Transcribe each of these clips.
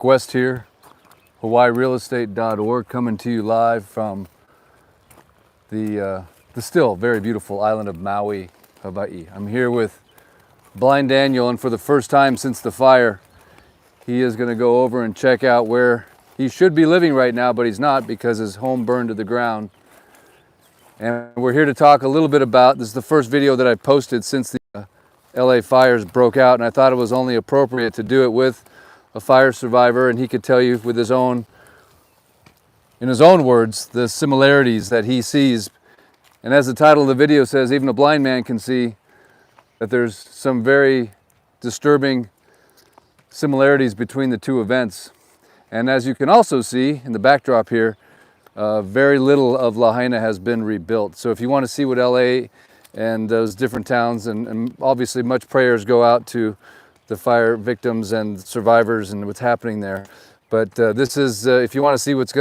West here, HawaiiRealEstate.org, coming to you live from the still very beautiful island of Maui, Hawaii. I'm here with Blind Daniel, and for the first time since the fire, he is going to go over and check out where he should be living right now, but he's not because his home burned to the ground. And we're here to talk a little bit about, this is the first video that I posted since the LA fires broke out, and I thought it was only appropriate to do it with a fire survivor, and he could tell you with his own, in his own words, the similarities that he sees. And as the title of the video says, even a blind man can see that there's some very disturbing similarities between the two events. And as you can also see in the backdrop here, very little of Lahaina has been rebuilt. So if you want to see what LA and those different towns, and obviously much prayers go out to the fire victims and survivors and what's happening there. But this is, if you want to see what's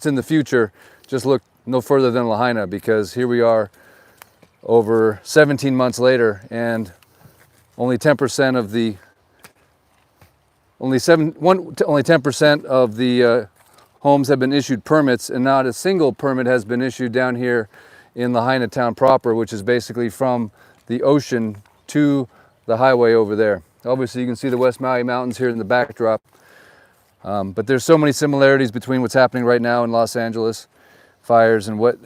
in the future, just look no further than Lahaina, because here we are over 17 months later, and only 10% of the only 10% of the homes have been issued permits, and not a single permit has been issued down here in Lahaina town proper, which is basically from the ocean to the highway over there. Obviously you can see the West Maui Mountains here in the backdrop, but there's so many similarities between what's happening right now in Los Angeles fires and what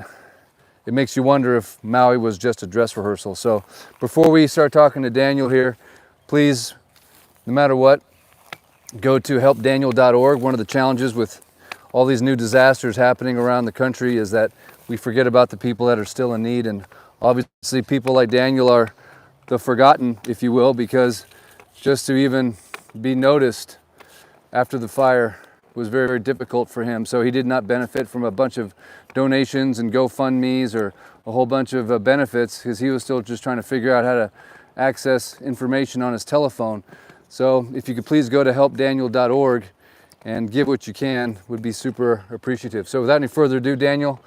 it makes you wonder if Maui was just a dress rehearsal. So before we start talking to Daniel here, please, no matter what, go to helpdaniel.org. One of the challenges with all these new disasters happening around the country is that we forget about the people that are still in need, and obviously people like Daniel are the forgotten, if you will, because just to even be noticed after the fire was very, very difficult for him. So he did not benefit from a bunch of donations and GoFundMe's or a whole bunch of benefits, because he was still just trying to figure out how to access information on his telephone. So if you could please go to helpdaniel.org and give what you can, would be super appreciative. So without any further ado, Daniel,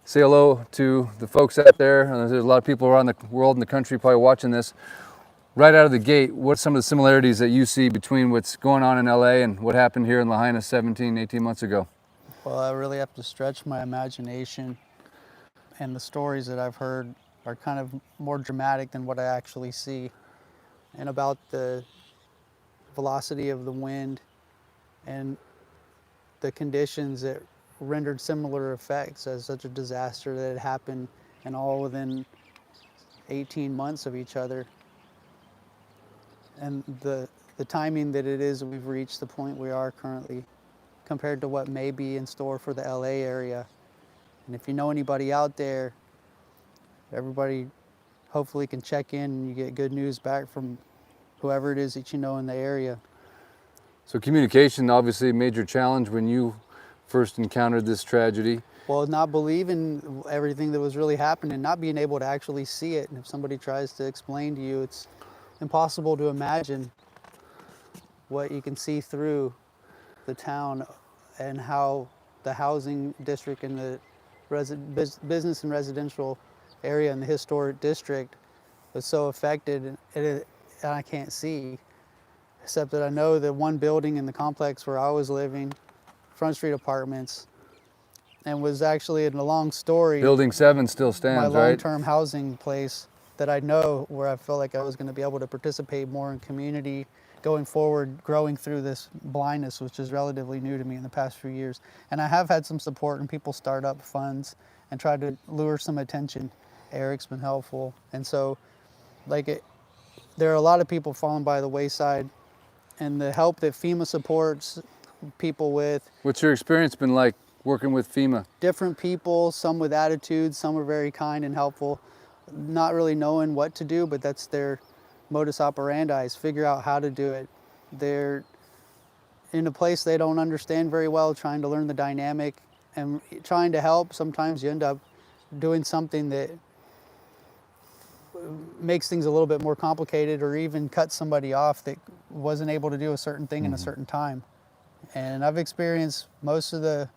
say hello to the folks out there. There's a lot of people around the world and the country probably watching this. Right out of the gate, what's some of the similarities that you see between what's going on in LA and what happened here in Lahaina 17, 18 months ago? Well, I really have to stretch my imagination, and the stories that I've heard are kind of more dramatic than what I actually see. And about the velocity of the wind and the conditions that rendered similar effects as such a disaster that had happened, and all within 18 months of each other. And the timing that it is, we've reached the point we are currently compared to what may be in store for the LA area. And if you know anybody out there, everybody hopefully can check in and you get good news back from whoever it is that you know in the area. So communication, obviously a major challenge when you first encountered this tragedy. Well, not believing everything that was really happening, not being able to actually see it. And if somebody tries to explain to you, it's impossible to imagine what you can see through the town and how the housing district and the business and residential area in the historic district was so affected, and I can't see, except that I know that one building in the complex where I was living, Front Street Apartments, and was actually, in a long story, Building 7 still stands, my right? long-term housing place that I know, where I felt like I was going to be able to participate more in community going forward, growing through this blindness, which is relatively new to me in the past few years. And I have had some support, and people start up funds and try to lure some attention. Eric's been helpful. And so there are a lot of people falling by the wayside, and the help that FEMA supports people with. What's your experience been like working with FEMA? Different people, some with attitudes, some are very kind and helpful, not really knowing what to do, but that's their modus operandi, is figure out how to do it. They're in a place they don't understand very well, trying to learn the dynamic and trying to help. Sometimes you end up doing something that makes things a little bit more complicated, or even cut somebody off that wasn't able to do a certain thing in a certain time. And I've experienced most of the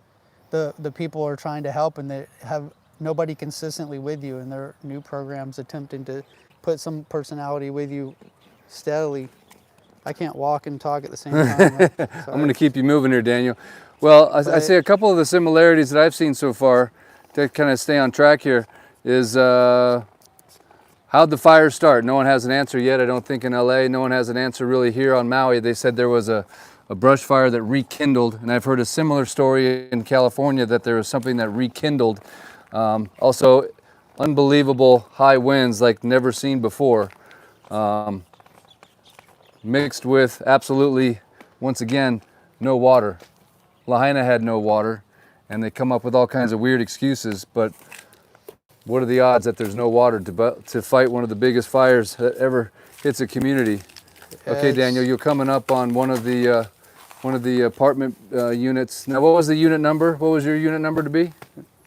people are trying to help, and they have nobody consistently with you, and there are new programs attempting to put some personality with you steadily. I can't walk and talk at the same time. I'm going to keep you moving here, Daniel. Well, I say a couple of the similarities that I've seen so far to kind of stay on track here is how'd the fire start? No one has an answer yet, I don't think, in LA. No one has an answer really here on Maui. They said there was a brush fire that rekindled, and I've heard a similar story in California that there was something that rekindled. Also, unbelievable high winds like never seen before, mixed with absolutely, once again, no water. Lahaina had no water, and they come up with all kinds of weird excuses, but what are the odds that there's no water to fight one of the biggest fires that ever hits a community? Okay, Daniel, you're coming up on one of the apartment units. Now, what was the unit number? What was your unit number to be?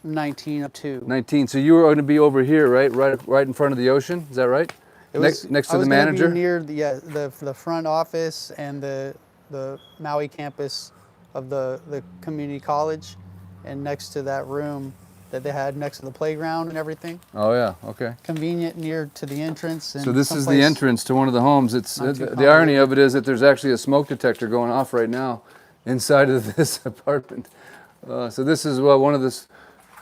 1902. 19. So you were going to be over here, right in front of the ocean. Is that right? Next to the manager. Be near the front office and the Maui campus of the community college, and next to that room that they had next to the playground and everything. Oh yeah, okay. Convenient, near to the entrance. And so this is the entrance to one of the homes. The irony of it is that there's actually a smoke detector going off right now inside of this apartment. So this is one of this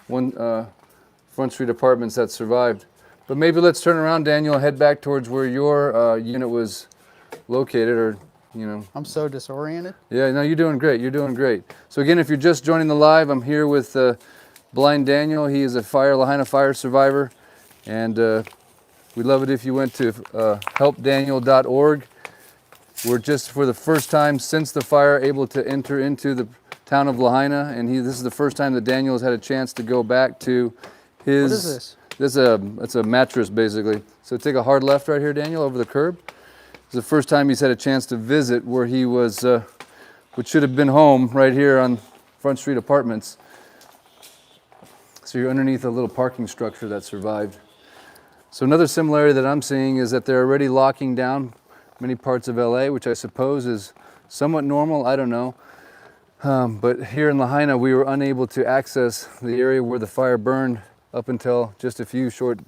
Front Street apartments that survived. But maybe let's turn around, Daniel, and head back towards where your unit was located, or I'm so disoriented. Yeah, no, you're doing great. You're doing great. So again, if you're just joining the live, I'm here with Blind Daniel. He is a Lahaina fire survivor, and we'd love it if you went to helpdaniel.org. We're just, for the first time since the fire, able to enter into the town of Lahaina, and this is the first time that Daniel has had a chance to go back to his... What is this? It's a mattress, basically. So take a hard left right here, Daniel, over the curb. It's the first time he's had a chance to visit where he was, which should have been home, right here on Front Street Apartments. So you're underneath a little parking structure that survived. So another similarity that I'm seeing is that they're already locking down many parts of LA, which I suppose is somewhat normal, I don't know. But here in Lahaina, we were unable to access the area where the fire burned up until just a few short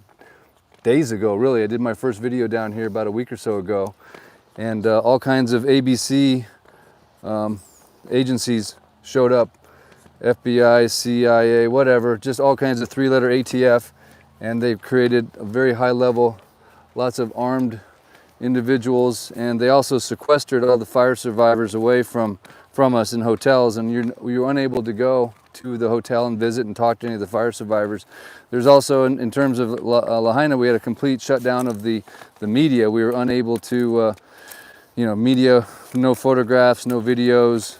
days ago, really. I did my first video down here about a week or so ago, and all kinds of ABC agencies showed up, FBI, CIA, whatever, just all kinds of three-letter ATF, and they've created a very high level, lots of armed individuals, and they also sequestered all the fire survivors away from us in hotels, and you're unable to go to the hotel and visit and talk to any of the fire survivors. There's also, in terms of Lahaina, we had a complete shutdown of the media. We were unable to, media, no photographs, no videos.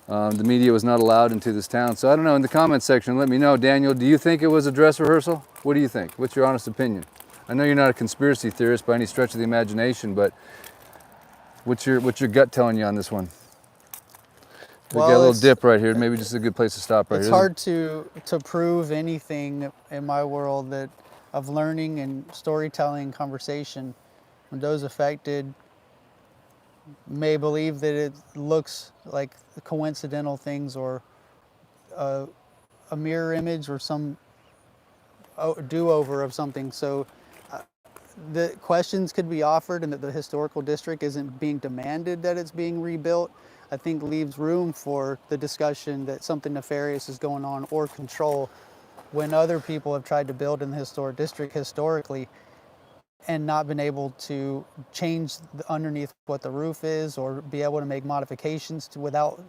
The media was not allowed into this town. So I don't know, in the comments section, let me know. Daniel, do you think it was a dress rehearsal? What do you think? What's your honest opinion? I know you're not a conspiracy theorist by any stretch of the imagination, but what's your gut telling you on this one? We got a little dip right here. Maybe just a good place to stop right here. It's hard to prove anything in my world of learning and storytelling, conversation, when those affected may believe that it looks like coincidental things or a mirror image or some do-over of something. So the questions could be offered, and that the historical district isn't being demanded that it's being rebuilt, I think leaves room for the discussion that something nefarious is going on, or control, when other people have tried to build in the historic district historically and not been able to change underneath what the roof is, or be able to make modifications without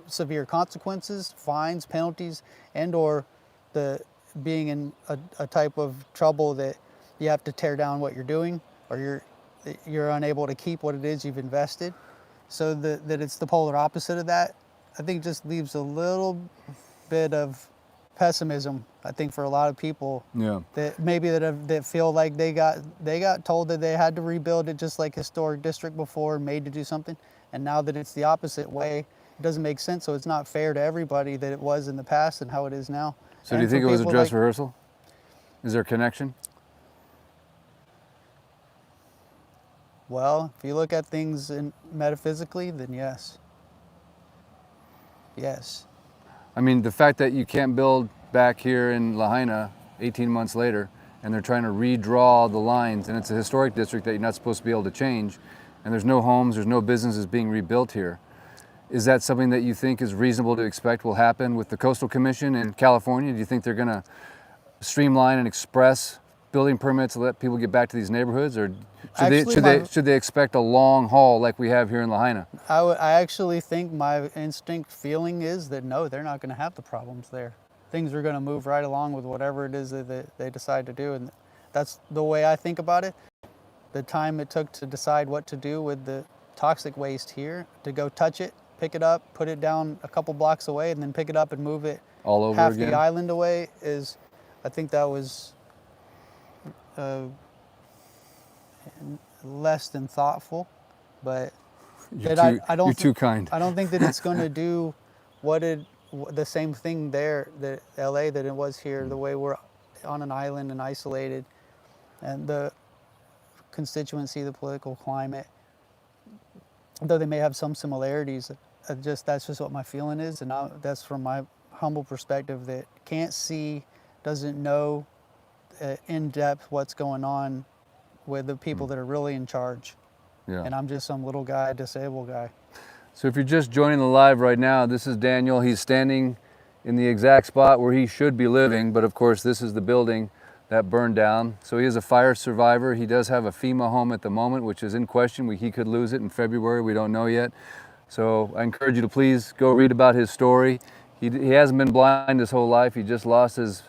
severe consequences, fines, penalties, and or the being in a type of trouble that you have to tear down what you're doing, or you're unable to keep what it is you've invested. So that it's the polar opposite of that, I think just leaves a little bit of pessimism, I think, for a lot of people. Yeah. That maybe that feel like they got told that they had to rebuild it just like historic district before, made to do something, and now that it's the opposite way, it doesn't make sense. So it's not fair to everybody that it was in the past and how it is now. So do you think it was a dress rehearsal? Is there a connection? Well, if you look at things metaphysically, then yes. Yes. I mean, the fact that you can't build back here in Lahaina 18 months later, and they're trying to redraw the lines, and it's a historic district that you're not supposed to be able to change, and there's no homes, there's no businesses being rebuilt here. Is that something that you think is reasonable to expect will happen with the Coastal Commission in California? Do you think they're going to streamline and express building permits to let people get back to these neighborhoods, or should they expect a long haul like we have here in Lahaina? I actually think my instinct feeling is that no, they're not going to have the problems there. Things are going to move right along with whatever it is that they decide to do, and that's the way I think about it. The time it took to decide what to do with the toxic waste here, to go touch it, pick it up, put it down a couple blocks away, and then pick it up and move it all over half again? The island away, is, I think that was less than thoughtful, but you're too kind. I don't think that it's going to do the same thing there, that LA, that it was here, the way we're on an island and isolated, and the constituency, the political climate, though they may have some similarities, that's just what my feeling is, and that's from my humble perspective, that can't see, doesn't know in depth what's going on with the people that are really in charge. Yeah. And I'm just some little guy, disabled guy. So if you're just joining the live right now, this is Daniel. He's standing in the exact spot where he should be living, but of course this is the building that burned down. So he is a fire survivor. He does have a FEMA home at the moment, which is in question. He could lose it in February, we don't know yet. So I encourage you to please go read about his story. He hasn't been blind his whole life. He just lost his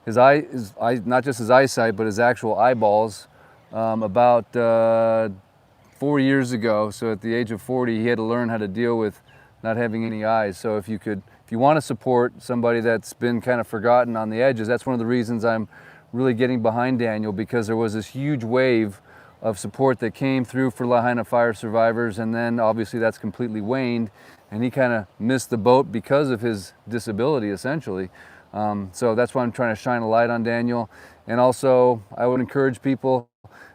not just his eyesight, but his actual eyeballs about 4 years ago. So at the age of 40, he had to learn how to deal with not having any eyes. So if you want to support somebody that's been kind of forgotten on the edges, that's one of the reasons I'm really getting behind Daniel, because there was this huge wave of support that came through for Lahaina fire survivors, and then obviously that's completely waned, and he kind of missed the boat because of his disability, essentially. So that's why I'm trying to shine a light on Daniel. And also, I would encourage people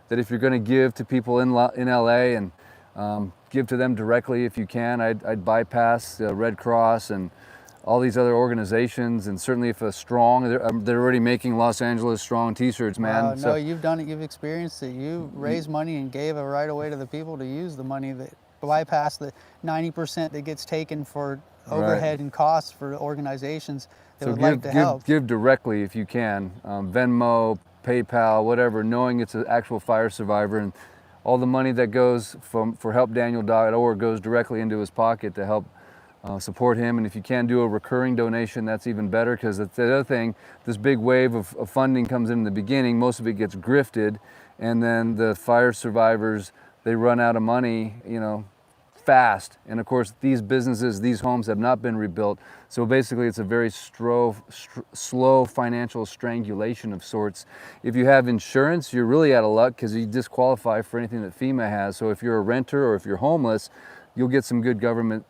that if you're going to give to people in LA, and give to them directly if you can. I'd bypass Red Cross and all these other organizations, and certainly if they're already making Los Angeles Strong t-shirts, man. No, so, you've done it, you've experienced it. You raised money and gave it right away to the people to use the money, that bypass the 90% that gets taken for overhead and costs for organizations that would like to help. Give directly if you can, Venmo, PayPal, whatever, knowing it's an actual fire survivor, and all the money that goes for helpdaniel.org goes directly into his pocket to help support him. And if you can do a recurring donation, that's even better, because that's the other thing. This big wave of funding comes in the beginning, most of it gets grifted, and then the fire survivors, they run out of money, fast. And of course, these businesses, these homes have not been rebuilt. So basically, it's a very slow financial strangulation of sorts. If you have insurance, you're really out of luck, because you disqualify for anything that FEMA has. So if you're a renter or if you're homeless, you'll get some good government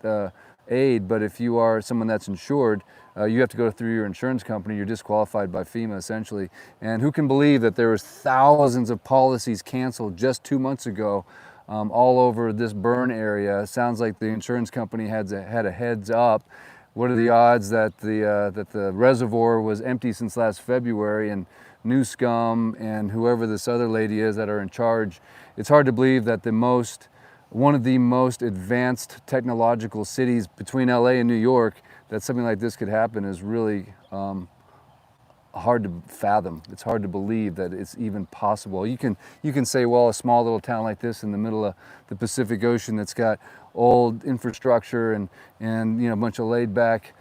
aid. But if you are someone that's insured, you have to go through your insurance company. You're disqualified by FEMA, essentially. And who can believe that there was thousands of policies canceled just 2 months ago, all over this burn area? Sounds like the insurance company had a heads up. What are the odds that the reservoir was empty since last February, and New Scum and whoever this other lady is that are in charge? It's hard to believe that one of the most advanced technological cities between LA and New York, that something like this could happen is really hard to fathom. It's hard to believe that it's even possible. You can say, well, a small little town like this in the middle of the Pacific Ocean that's got old infrastructure and a bunch of laid back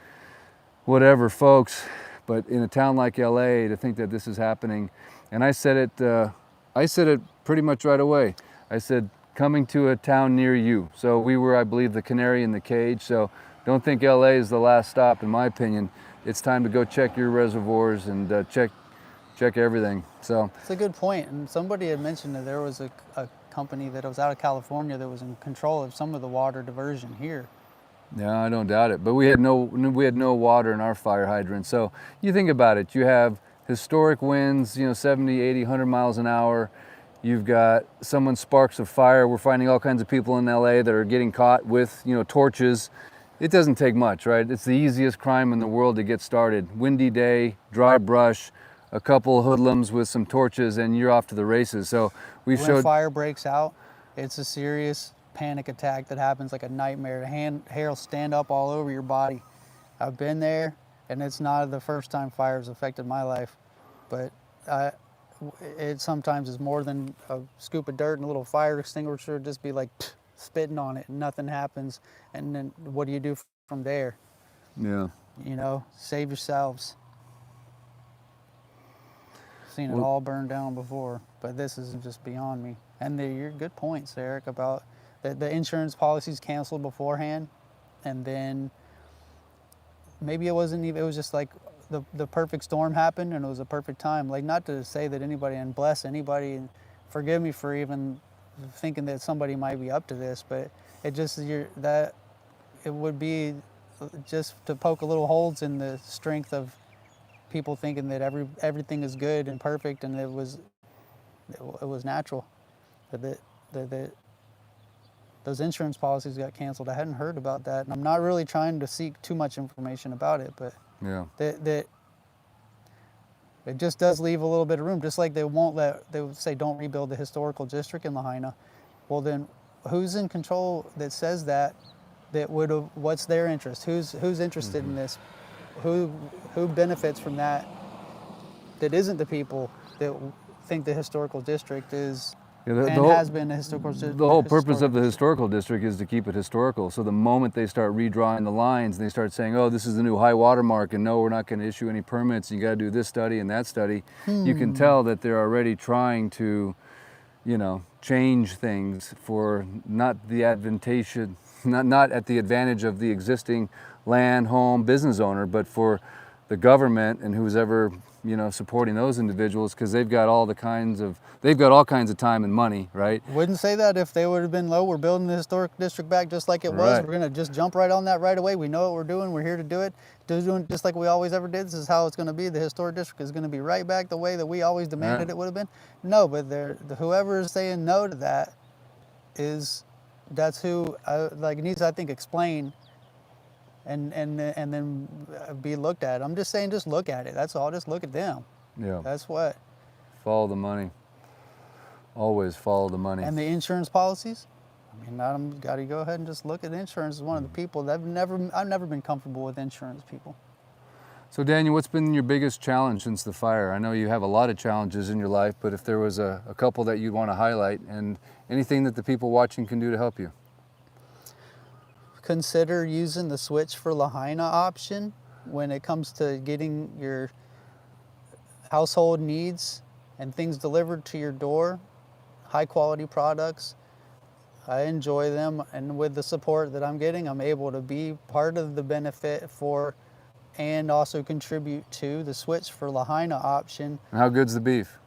whatever folks, but in a town like LA, to think that this is happening. And I said it pretty much right away. I said, coming to a town near you. So we were, I believe, the canary in the cage. So don't think LA is the last stop, in my opinion. It's time to go check your reservoirs and check everything. So it's a good point. And somebody had mentioned that there was a company that was out of California that was in control of some of the water diversion here. Yeah, I don't doubt it. But we had no water in our fire hydrant. So you think about it. You have historic winds, 70, 80, 100 miles an hour. You've got someone sparks a fire. We're finding all kinds of people in LA that are getting caught with, torches. It doesn't take much, right? It's the easiest crime in the world to get started. Windy day, dry brush, a couple hoodlums with some torches, and you're off to the races. So when fire breaks out, It's a serious panic attack that happens like a nightmare. Hair will stand up all over your body. I've been there, and it's not the first time fire's affected my life, but it sometimes is more than a scoop of dirt and a little fire extinguisher. Just be like spitting on it and nothing happens. And then what do you do from there? Yeah. You know, save yourselves. Seen it Well- all burn down before, but this is just beyond me. And your good points, Eric, about the insurance policies canceled beforehand, and then maybe it wasn't even, it was just like the perfect storm happened and it was a perfect time. Like, not to say that anybody, and bless anybody, and forgive me for even thinking that somebody might be up to this, but it just, that it would be just to poke a little holes in the strength of people thinking that everything is good and perfect, and it was natural. That those insurance policies got canceled. I hadn't heard about that, and I'm not really trying to seek too much information about it, but Yeah. that it just does leave a little bit of room. Just like they would say don't rebuild the historical district in Lahaina. Well, then who's in control that says that would have, what's their interest? Who's interested in this? Who benefits from that isn't the people that think the historical district is Yeah, has been a historical district. The whole purpose of the historical district is to keep it historical. So the moment they start redrawing the lines and they start saying, oh, this is the new high water mark, and no, we're not going to issue any permits, you got to do this study and that study, you can tell that they're already trying to, you know, change things for not the advantage, not at the advantage of the existing land, home, business owner, but for the government and who's ever, you know, supporting those individuals, because they've got all kinds of time and money, right? Wouldn't say that if they would have been low. We're building the historic district back just like it was. Right. We're gonna just jump right on that right away. We know what we're doing. We're here to do it. Doing just like we always ever did. This is how it's gonna be. The historic district is gonna be right back the way that we always demanded it would have been. No, but whoever is saying no to that that's who needs to, I think, explain and then be looked at. I'm just saying, just look at it. That's all. Just look at them. Yeah. That's what. Follow the money. Always follow the money. And the insurance policies. I mean, I'm got to go ahead and just look at insurance as one of the people that I've never been comfortable with insurance people. So Daniel, what's been your biggest challenge since the fire? I know you have a lot of challenges in your life, but if there was a couple that you'd want to highlight, and anything that the people watching can do to help you. Consider using the Switch for Lahaina option when it comes to getting your household needs and things delivered to your door. High quality products. I enjoy them, and with the support that I'm getting, I'm able to be part of the benefit for and also contribute to the Switch for Lahaina option. And how good's the beef?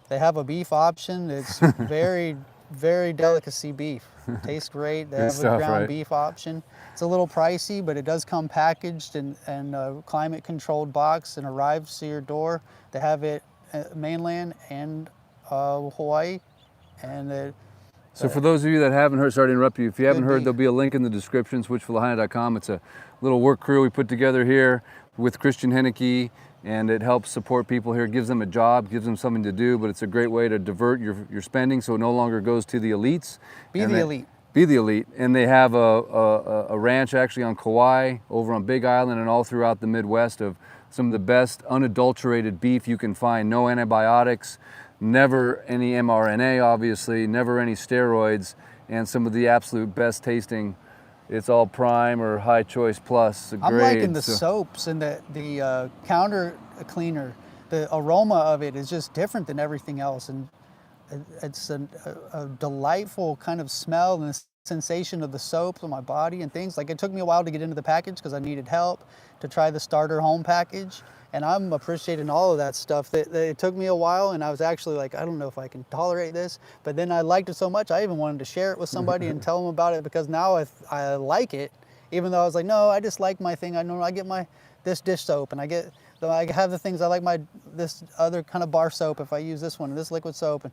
They have a beef option. It's very, very delicacy beef. Tastes great. They have a ground beef option. It's a little pricey, but it does come packaged in a climate controlled box and arrives to your door. They have it mainland and Hawaii. And so for those of you that haven't heard, sorry to interrupt you, if you haven't heard, there'll be a link in the description, switchforlahaina.com. It's a little work crew we put together here with Christian Henneke, and it helps support people here. It gives them a job, gives them something to do, but it's a great way to divert your spending so it no longer goes to the elites. Be the elite. Be the elite. And they have a ranch actually on Kauai, over on Big Island, and all throughout the Midwest of some of the best unadulterated beef you can find. No antibiotics, never any mRNA, obviously, never any steroids, and some of the absolute best tasting. It's all prime or high choice plus grade. I'm liking the soaps and the counter cleaner. The aroma of it is just different than everything else, and it's a delightful kind of smell and the sensation of the soap on my body and things. Like, it took me a while to get into the package because I needed help to try the starter home package. And I'm appreciating all of that stuff. It took me a while, and I was actually like, I don't know if I can tolerate this. But then I liked it so much, I even wanted to share it with somebody and tell them about it, because now I like it, even though I was like, no, I just like my thing. I know I get this dish soap, and I have the things I like, this other kind of bar soap if I use this one, and this liquid soap.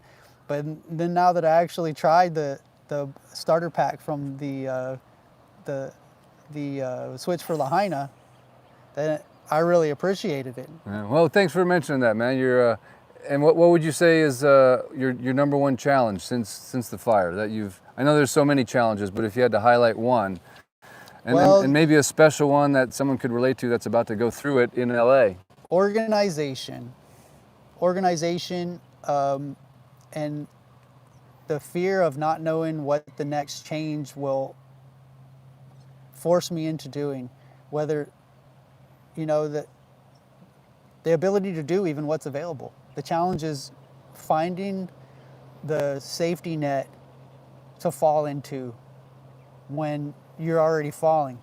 But then now that I actually tried the starter pack from the Switch for Lahaina, then I really appreciated it. Yeah, well, thanks for mentioning that, man. You're And what would you say is your number one challenge since the fire that you've? I know there's so many challenges, but if you had to highlight one, and maybe a special one that someone could relate to that's about to go through it in LA. Organization, and the fear of not knowing what the next change will force me into doing, whether, you know, the ability to do even what's available. The challenge is finding the safety net to fall into when you're already falling.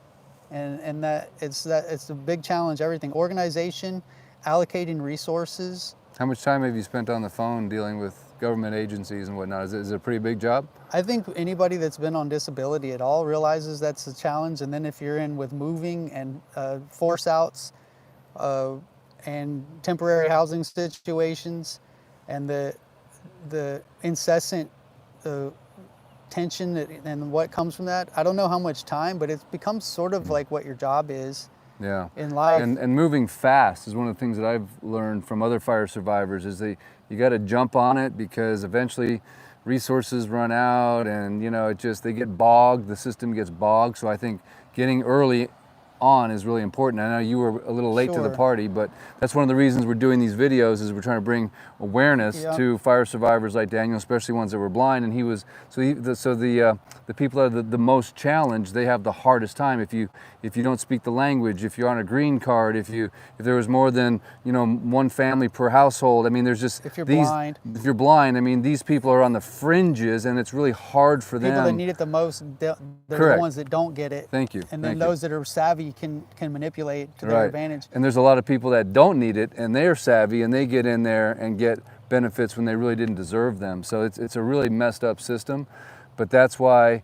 And it's a big challenge, everything. Organization, allocating resources. How much time have you spent on the phone dealing with government agencies and whatnot? Is it a pretty big job? I think anybody that's been on disability at all realizes that's a challenge. And then if you're in with moving and force outs and temporary housing situations and the incessant tension and what comes from that, I don't know how much time, but it becomes sort of like what your job is. Yeah. In life. And moving fast is one of the things that I've learned from other fire survivors is you got to jump on it because eventually resources run out and, you know, they get bogged, the system gets bogged. So I think getting early on is really important. I know you were a little late to the party, but that's one of the reasons we're doing these videos is we're trying to bring awareness to fire survivors like Daniel, especially ones that were blind. And the people that are the most challenged, they have the hardest time. If you don't speak the language, if you're on a green card, if there was more than, you know, one family per household, I mean, there's just if you're blind, I mean, these people are on the fringes, and it's really hard for them. People that need it the most, they're the ones that don't get it. Thank you. And then those that are savvy can manipulate to their advantage. And there's a lot of people that don't need it, and they're savvy, and they get in there and get benefits when they really didn't deserve them. So it's a really messed up system, but that's why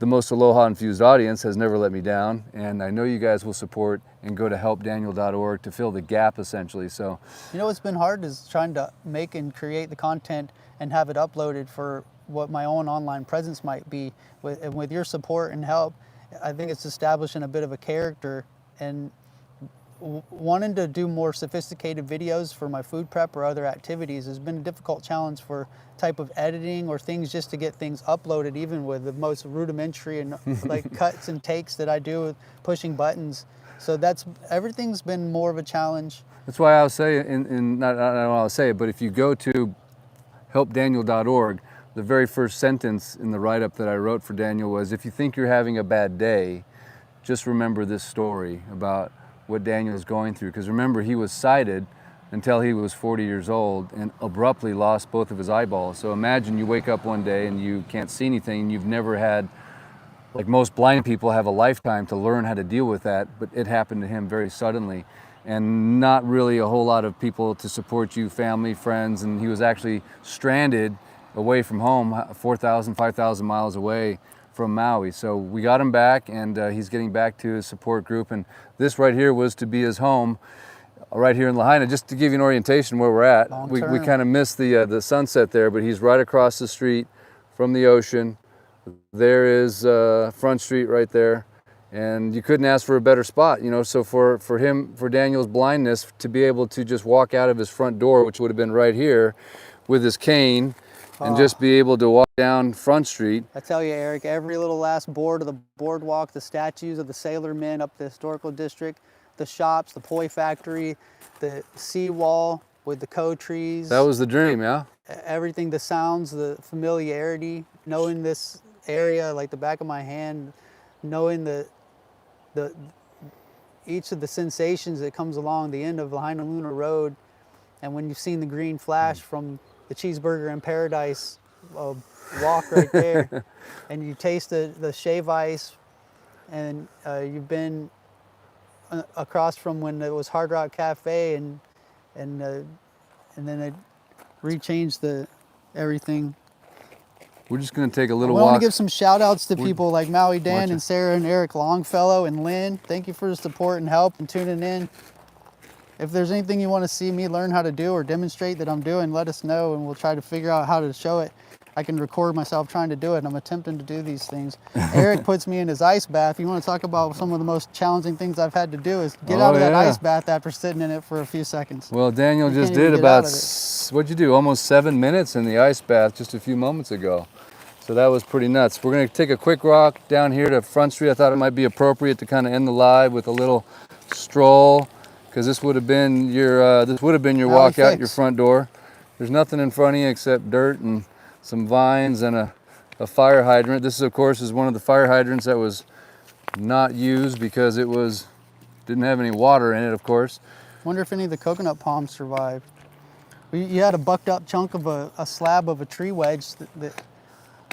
the most Aloha infused audience has never let me down, and I know you guys will support and go to helpdaniel.org to fill the gap essentially. So, you know, what's been hard is trying to make and create the content and have it uploaded for what my own online presence might be. With your support and help, I think it's establishing a bit of a character, and wanting to do more sophisticated videos for my food prep or other activities has been a difficult challenge for type of editing or things just to get things uploaded, even with the most rudimentary and like cuts and takes that I do with pushing buttons. So everything's been more of a challenge. That's why I'll say, I don't know how I'll say it, but if you go to helpdaniel.org, the very first sentence in the write-up that I wrote for Daniel was, if you think you're having a bad day, just remember this story about what Daniel is going through. Because remember, he was sighted until he was 40 years old and abruptly lost both of his eyeballs. So imagine you wake up one day and you can't see anything, and you've never had, like most blind people have a lifetime to learn how to deal with that, but it happened to him very suddenly. And not really a whole lot of people to support you, family, friends, and he was actually stranded away from home, 4,000, 5,000 miles away from Maui. So we got him back, and he's getting back to his support group. And this right here was to be his home, right here in Lahaina. Just to give you an orientation where we're at, we kind of missed the sunset there, but he's right across the street from the ocean. There is Front Street right there, and you couldn't ask for a better spot, you know. So for Daniel's blindness, to be able to just walk out of his front door, which would have been right here, with his cane, and just be able to walk down Front Street. I tell you, Eric, every little last board of the boardwalk, the statues of the sailormen up the historical district, the shops, the poi factory, the seawall with the trees. That was the dream, yeah? Everything, the sounds, the familiarity, knowing this area like the back of my hand, knowing each of the sensations that comes along the end of Lahaina Luna Road, and when you've seen the green flash from the Cheeseburger in Paradise walk right there, and you taste the shave ice, and you've been across from when it was Hard Rock Cafe, and then it rechanged everything. We're just going to take a little walk. I want to give some shout outs to people like Maui Dan and Sarah and Eric Longfellow and Lynn. Thank you for the support and help and tuning in. If there's anything you want to see me learn how to do or demonstrate that I'm doing, let us know, and we'll try to figure out how to show it. I can record myself trying to do it. I'm attempting to do these things. Eric puts me in his ice bath. You want to talk about some of the most challenging things I've had to do is get out of that ice bath after sitting in it for a few seconds. Well, Daniel You just can't even did get about, out of it. what'd you do, almost 7 minutes in the ice bath just a few moments ago. So that was pretty nuts. We're gonna take a quick walk down here to Front Street. I thought it might be appropriate to kind of end the live with a little stroll, because this would have been your Maui walk out fix. your front door. There's nothing in front of you except dirt and some vines and a fire hydrant. This, of course, is one of the fire hydrants that was not used because it didn't have any water in it, of course. Wonder if any of the coconut palms survived. You had a bucked up chunk of a slab of a tree wedge that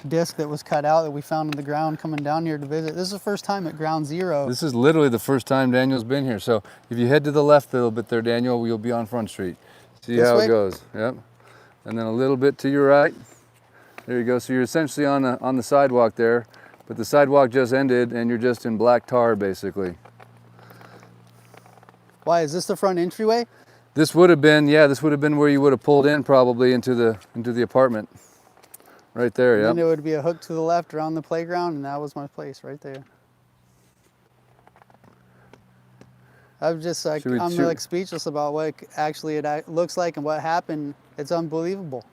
disc that was cut out that we found in the ground coming down here to visit. This is the first time at ground zero. This is literally the first time Daniel's been here. So if you head to the left a little bit there, Daniel, you'll be on Front Street. See This how way? it goes. Yep. And then a little bit to your right. There you go. So you're essentially on the sidewalk there, but the sidewalk just ended and you're just in black tar basically. Why, is this the front entryway? This would have been, yeah, this would have been where you would have pulled in probably into the apartment. Right there, yeah. And it would be a hook to the left around the playground, and that was my place right there. I'm just like, I'm like speechless about what actually it looks like and what happened. It's unbelievable.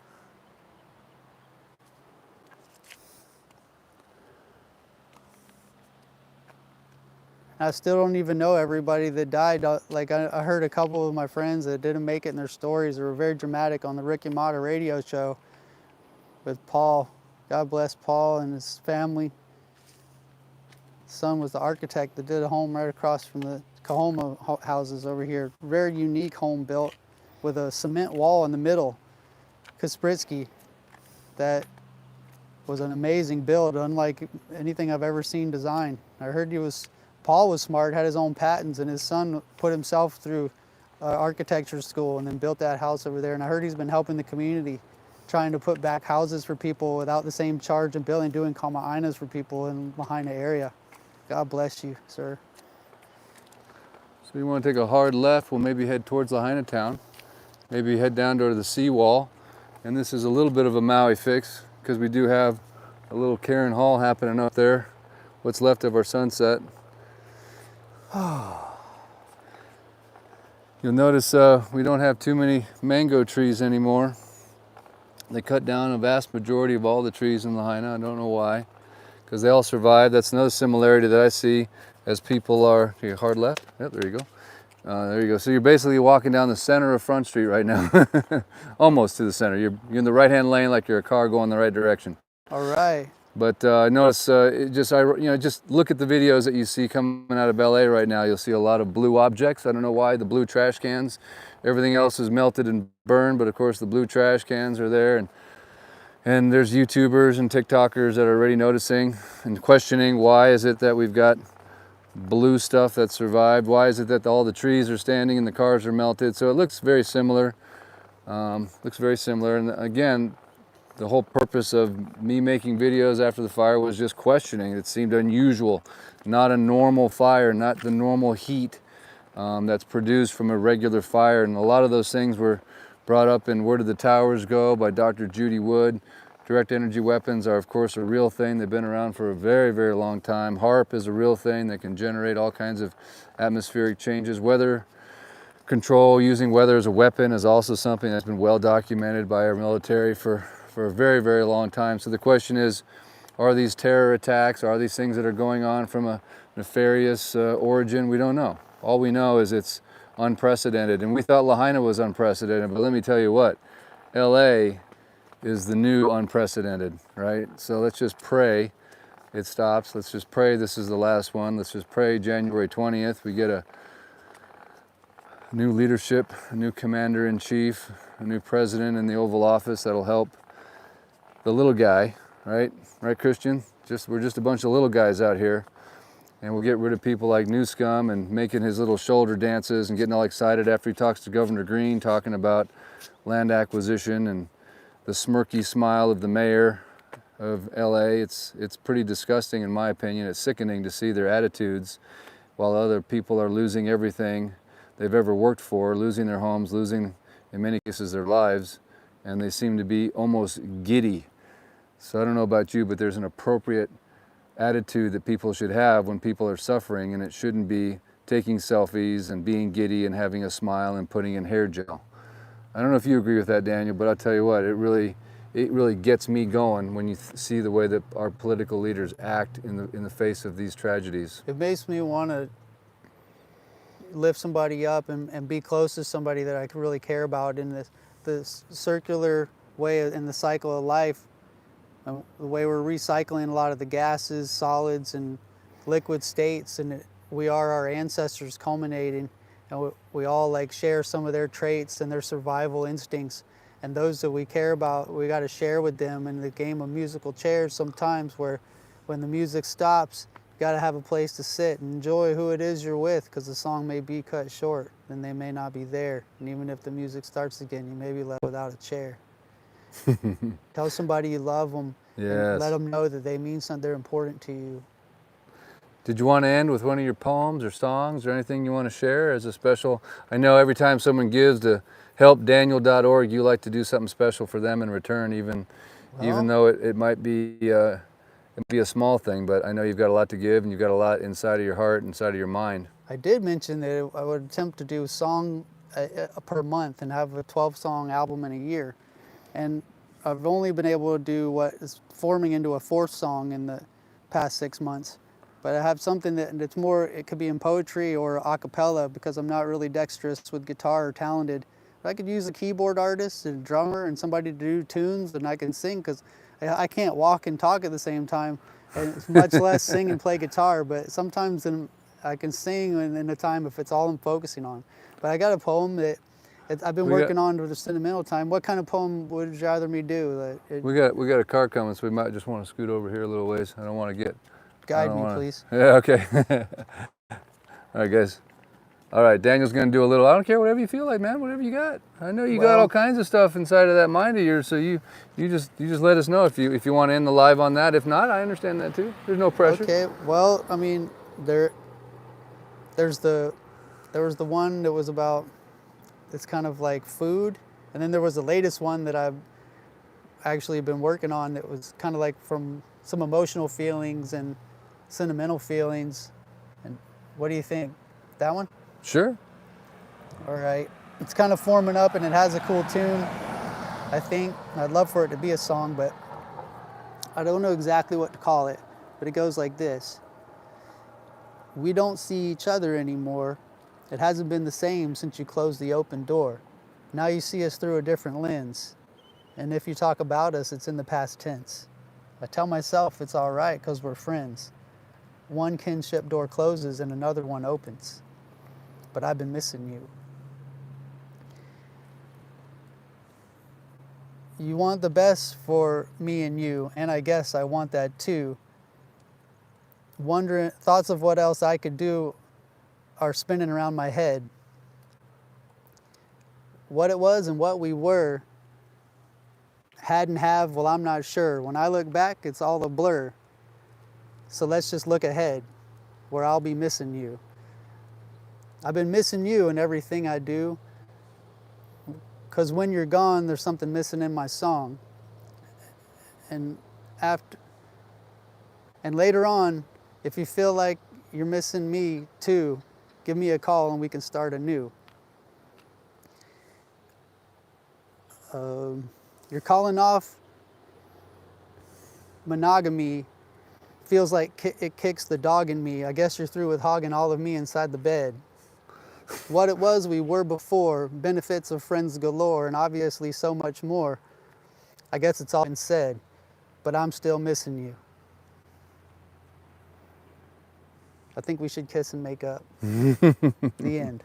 I still don't even know everybody that died. Like I heard a couple of my friends that didn't make it in their stories. They were very dramatic on the Rick and Morty radio show with Paul. God bless Paul and his family. His son was the architect that did a home right across from the Kahoma houses over here. Very unique home built with a cement wall in the middle. Kaspritsky. That was an amazing build, unlike anything I've ever seen designed. I heard Paul was smart, had his own patents, and his son put himself through architecture school and then built that house over there. And I heard he's been helping the community, trying to put back houses for people without the same charge and billing, doing kama'ainas for people in Lahaina area. God bless you, sir. So you want to take a hard left, we'll maybe head towards Lahaina town. Maybe head down to the seawall. And this is a little bit of a Maui fix because we do have a little Karen Hall happening up there. What's left of our sunset. You'll notice we don't have too many mango trees anymore. They cut down a vast majority of all the trees in Lahaina. I don't know why, because they all survived. That's another similarity that I see as people are, okay, hard left, yep, there you go. There you go. So you're basically walking down the center of Front Street right now. Almost to the center. You're in the right-hand lane like you're a car going the right direction. All right. But notice, just look at the videos that you see coming out of LA right now. You'll see a lot of blue objects. I don't know why, the blue trash cans. Everything else is melted and burned, but of course the blue trash cans are there. And there's YouTubers and TikTokers that are already noticing and questioning, why is it that we've got blue stuff that survived? Why is it that all the trees are standing and the cars are melted? So it looks very similar. And again, the whole purpose of me making videos after the fire was just questioning. It seemed unusual, not a normal fire, not the normal heat that's produced from a regular fire. And a lot of those things were brought up in Where Did the Towers Go by Dr. Judy Wood. Direct energy weapons are, of course, a real thing. They've been around for a very, very long time. HARP is a real thing that can generate all kinds of atmospheric changes. Weather control, using weather as a weapon, is also something that's been well documented by our military for a very, very long time. So the question is, are these terror attacks, are these things that are going on from a nefarious origin? We don't know. All we know is it's unprecedented. And we thought Lahaina was unprecedented, but let me tell you what, LA is the new unprecedented, right? So let's just pray it stops. Let's just pray this is the last one. Let's just pray January 20th we get a new leadership, a new commander-in-chief, a new president in the Oval Office that'll help the little guy, right? Right, Christian? We're just a bunch of little guys out here, and we'll get rid of people like Newscomb and making his little shoulder dances and getting all excited after he talks to Governor Green, talking about land acquisition and the smirky smile of the mayor of LA. It's pretty disgusting in my opinion. It's sickening to see their attitudes while other people are losing everything they've ever worked for, losing their homes, losing, in many cases, their lives, and they seem to be almost giddy So I don't know about you, but there's an appropriate attitude that people should have when people are suffering, and it shouldn't be taking selfies and being giddy and having a smile and putting in hair gel. I don't know if you agree with that, Daniel, but I'll tell you what, it really gets me going when you see the way that our political leaders act in the face of these tragedies. It makes me want to lift somebody up and be close to somebody that I really care about in this circular way in the cycle of life. The way we're recycling a lot of the gases, solids, and liquid states, and we are our ancestors culminating, and we all like share some of their traits and their survival instincts, and those that we care about, we got to share with them. In the game of musical chairs, sometimes where when the music stops, you got to have a place to sit and enjoy who it is you're with, because the song may be cut short and they may not be there, and even if the music starts again, you may be left without a chair. Tell somebody you love them. Yes. And let them know that they mean something, they're important to you. Did you want to end with one of your poems or songs or anything you want to share as a special? I know every time someone gives to helpdaniel.org, you like to do something special for them in return, even though it might be a small thing, but I know you've got a lot to give and you've got a lot inside of your heart, inside of your mind. I did mention that I would attempt to do a song per month and have a 12-song album in a year. And I've only been able to do what is forming into a 4th song in the past 6 months. But I have something that's more, it could be in poetry or a cappella, because I'm not really dexterous with guitar or talented. But I could use a keyboard artist and a drummer and somebody to do tunes, and I can sing, because I can't walk and talk at the same time, and much less sing and play guitar. But sometimes I can sing in a time if it's all I'm focusing on. But I got a poem that I've been working on with the sentimental time. What kind of poem would you rather me do? We got a car coming, so we might just want to scoot over here a little ways. I don't want to get... Guide me, please. Yeah, okay. All right, guys. All right, Daniel's going to do a little, I don't care, whatever you feel like, man, whatever you got. I know you got all kinds of stuff inside of that mind of yours, so you just let us know if you want to end the live on that. If not, I understand that too. There's no pressure. Okay, well, I mean, there was the one that was about, it's kind of like food, and then there was the latest one that I've actually been working on that was kind of like from some emotional feelings and sentimental feelings. And what do you think? That one? Sure. All right. It's kind of forming up and it has a cool tune, I think. I'd love for it to be a song, but I don't know exactly what to call it. But it goes like this. We don't see each other anymore. It hasn't been the same since you closed the open door. Now you see us through a different lens. And if you talk about us, it's in the past tense. I tell myself it's all right because we're friends. One kinship door closes and another one opens. But I've been missing you. You want the best for me and you, and I guess I want that too. Wondering, thoughts of what else I could do are spinning around my head. What it was and what we were, had and have, well, I'm not sure. When I look back, it's all a blur. So let's just look ahead, where I'll be missing you. I've been missing you in everything I do, because when you're gone, there's something missing in my song. And later on, if you feel like you're missing me too, give me a call and we can start anew. You're calling off monogamy. Feels like it kicks the dog in me. I guess you're through with hogging all of me inside the bed. What it was we were before, benefits of friends galore, and obviously so much more. I guess it's all been said, but I'm still missing you. I think we should kiss and make up. The end.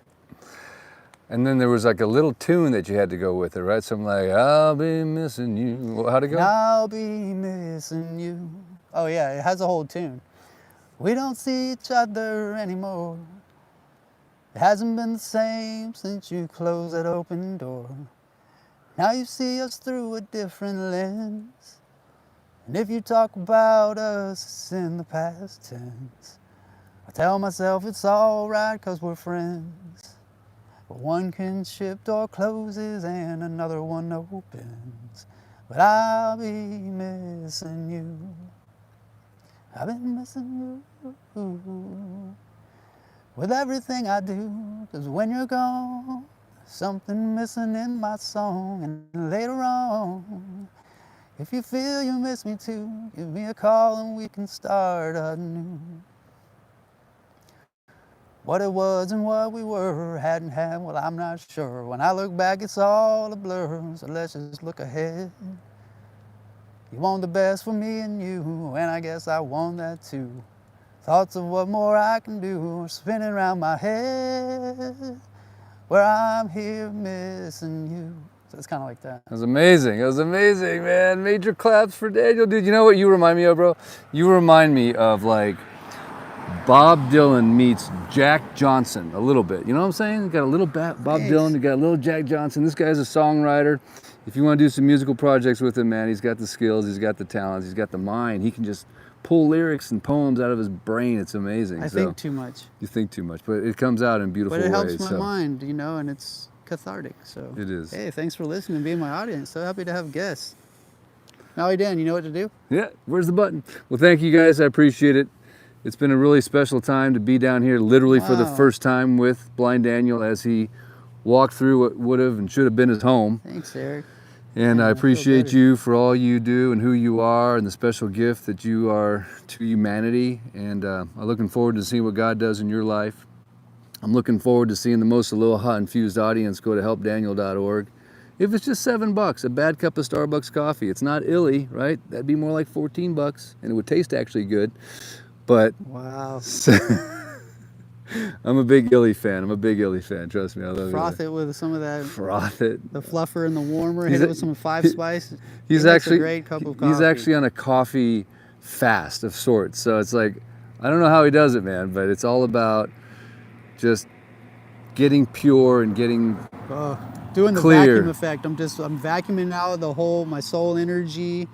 And then there was like a little tune that you had to go with it, right? Something like, I'll be missing you. How'd it go? I'll be missing you. Oh yeah, it has a whole tune. We don't see each other anymore. It hasn't been the same since you closed that open door. Now you see us through a different lens. And if you talk about us, it's in the past tense. I tell myself it's all right 'cause we're friends. But one kinship door closes and another one opens. but I'll be missing you. I've been missing you with everything I do, 'cause when you're gone, something missing in my song. And later on, if you feel you miss me too, give me a call and we can start anew. What it was and what we were, hadn't had, well, I'm not sure. When I look back, it's all a blur, so let's just look ahead. You want the best for me and you, and I guess I want that too. Thoughts of what more I can do are spinning around my head, where I'm here missing you. So it's kind of like that. That was amazing. It was amazing, man. Major claps for Daniel, dude. You know what you remind me of, bro? You remind me of like Bob Dylan meets Jack Johnson a little bit. You know what I'm saying? You got a little Bob Dylan, you got a little Jack Johnson. This guy's a songwriter. If you want to do some musical projects with him, man, he's got the skills, he's got the talents, he's got the mind. He can just pull lyrics and poems out of his brain. It's amazing. I think too much. You think too much, but it comes out in beautiful ways. But it helps my mind, you know, and it's cathartic. So it is. Hey, thanks for listening and being my audience. So happy to have guests. Maui Dan, you know what to do? Yeah, where's the button? Well, thank you guys. I appreciate it. It's been a really special time to be down here literally for the first time with Blind Daniel as he walked through what would have and should have been his home. Thanks, Eric. And I appreciate you for all you do and who you are and the special gift that you are to humanity. And I'm looking forward to seeing what God does in your life. I'm looking forward to seeing the most Aloha infused audience go to helpdaniel.org. If it's just $7, a bad cup of Starbucks coffee, it's not illy, right? That'd be more like $14 and it would taste actually good. But wow. I'm a big Illy fan. I'm a big Illy fan. Trust me, I love it. Froth it with some of that. Froth it. The fluffer and the warmer. Hit it with some 5 spice. He's actually a great cup of coffee. He's actually on a coffee fast of sorts. So it's like, I don't know how he does it, man, but it's all about just getting pure and getting doing the clear. vacuum effect. I'm vacuuming out the whole my soul energy,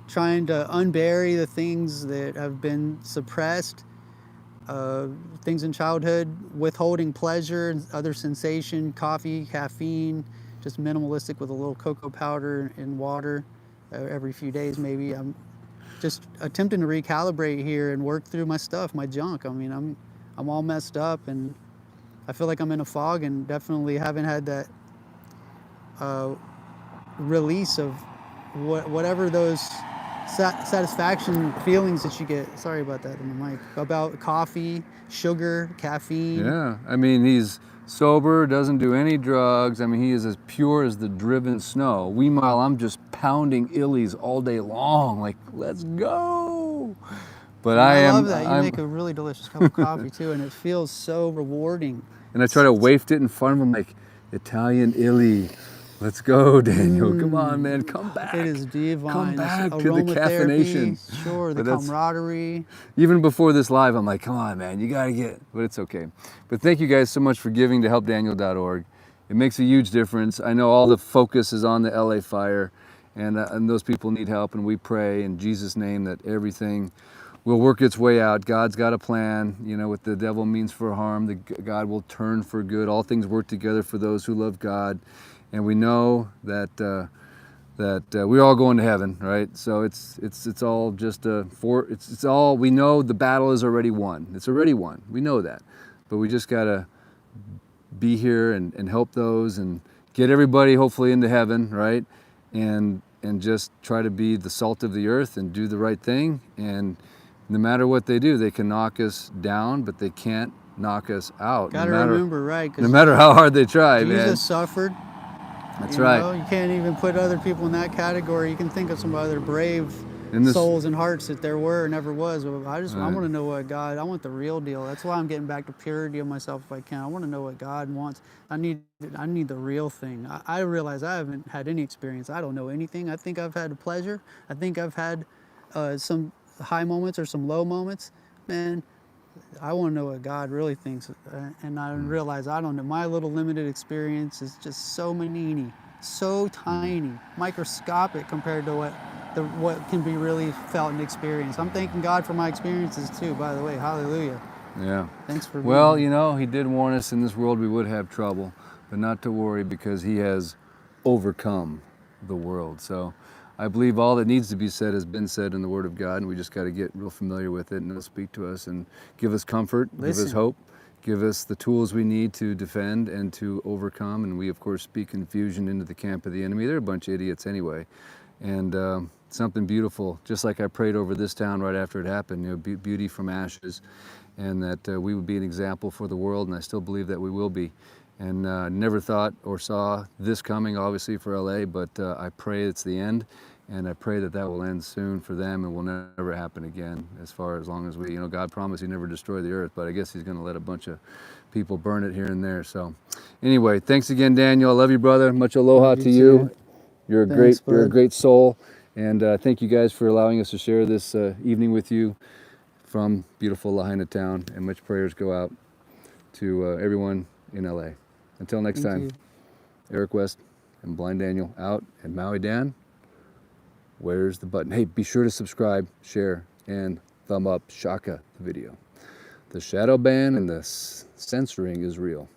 trying to unbury the things that have been suppressed. Things in childhood, withholding pleasure and other sensation, coffee, caffeine, just minimalistic with a little cocoa powder and water every few days maybe. I'm just attempting to recalibrate here and work through my stuff, my junk. I mean, I'm all messed up and I feel like I'm in a fog and definitely haven't had that release of whatever those satisfaction feelings that you get. Sorry about that in the mic. About coffee, sugar, caffeine. Yeah, I mean, he's sober, doesn't do any drugs. I mean, he is as pure as the driven snow. Meanwhile, I'm just pounding illies all day long. Like, let's go. But I love that. You make a really delicious cup of coffee too, and it feels so rewarding. And I try to waft it in front of him like, Italian illy. Let's go, Daniel. Come on, man. Come back. It is divine. Come back to the caffeination. Sure, the camaraderie. Even before this live, I'm like, come on, man. You got to get, but it's okay. But thank you guys so much for giving to helpdaniel.org. It makes a huge difference. I know all the focus is on the LA fire, and those people need help, and we pray in Jesus' name that everything will work its way out. God's got a plan. You know, what the devil means for harm, God will turn for good. All things work together for those who love God. And we know that we're all going to heaven, right? So it's all just it's all, we know the battle is already won. It's already won. We know that, but we just gotta be here and help those and get everybody hopefully into heaven, right? And just try to be the salt of the earth and do the right thing. And no matter what they do, they can knock us down, but they can't knock us out. Gotta remember, right? No matter how hard they try, Jesus man. suffered. That's right. You can't even put other people in that category. You can think of some other brave souls and hearts that there were and never was. But I want to know what God, I want the real deal. That's why I'm getting back to purity of myself if I can. I want to know what God wants. I need the real thing. I realize I haven't had any experience. I don't know anything. I think I've had pleasure. I think I've had some high moments or some low moments. Man, I want to know what God really thinks, and I realize I don't know. My little limited experience is just so manini, so tiny, microscopic compared to what can be really felt and experienced. I'm thanking God for my experiences too, by the way. Hallelujah. Yeah. Thanks for being Well, here. you know, He did warn us in this world we would have trouble, but not to worry because He has overcome the world. So I believe all that needs to be said has been said in the Word of God, and we just got to get real familiar with it, and it'll speak to us and give us comfort, give us Listen. hope, give us the tools we need to defend and to overcome. And we, of course, speak confusion into the camp of the enemy. They're a bunch of idiots anyway. And something beautiful, just like I prayed over this town right after it happened, you know, beauty from ashes, and that we would be an example for the world, and I still believe that we will be. And never thought or saw this coming, obviously, for LA, but I pray it's the end, and I pray that that will end soon for them and will never happen again, as long as we, you know, God promised He'd never destroy the earth, but I guess He's going to let a bunch of people burn it here and there. So anyway, thanks again, Daniel. I love you, brother. Much aloha Love you to you. too. You're a Thanks, you're a bud. great soul, and thank you guys for allowing us to share this evening with you from beautiful Lahaina town. And much prayers go out to everyone in LA. Until next Thank time, you. Eric West and Blind Daniel out, and Maui Dan, where's the button? Hey, be sure to subscribe, share, and thumb up Shaka the video. The shadow ban and the censoring is real.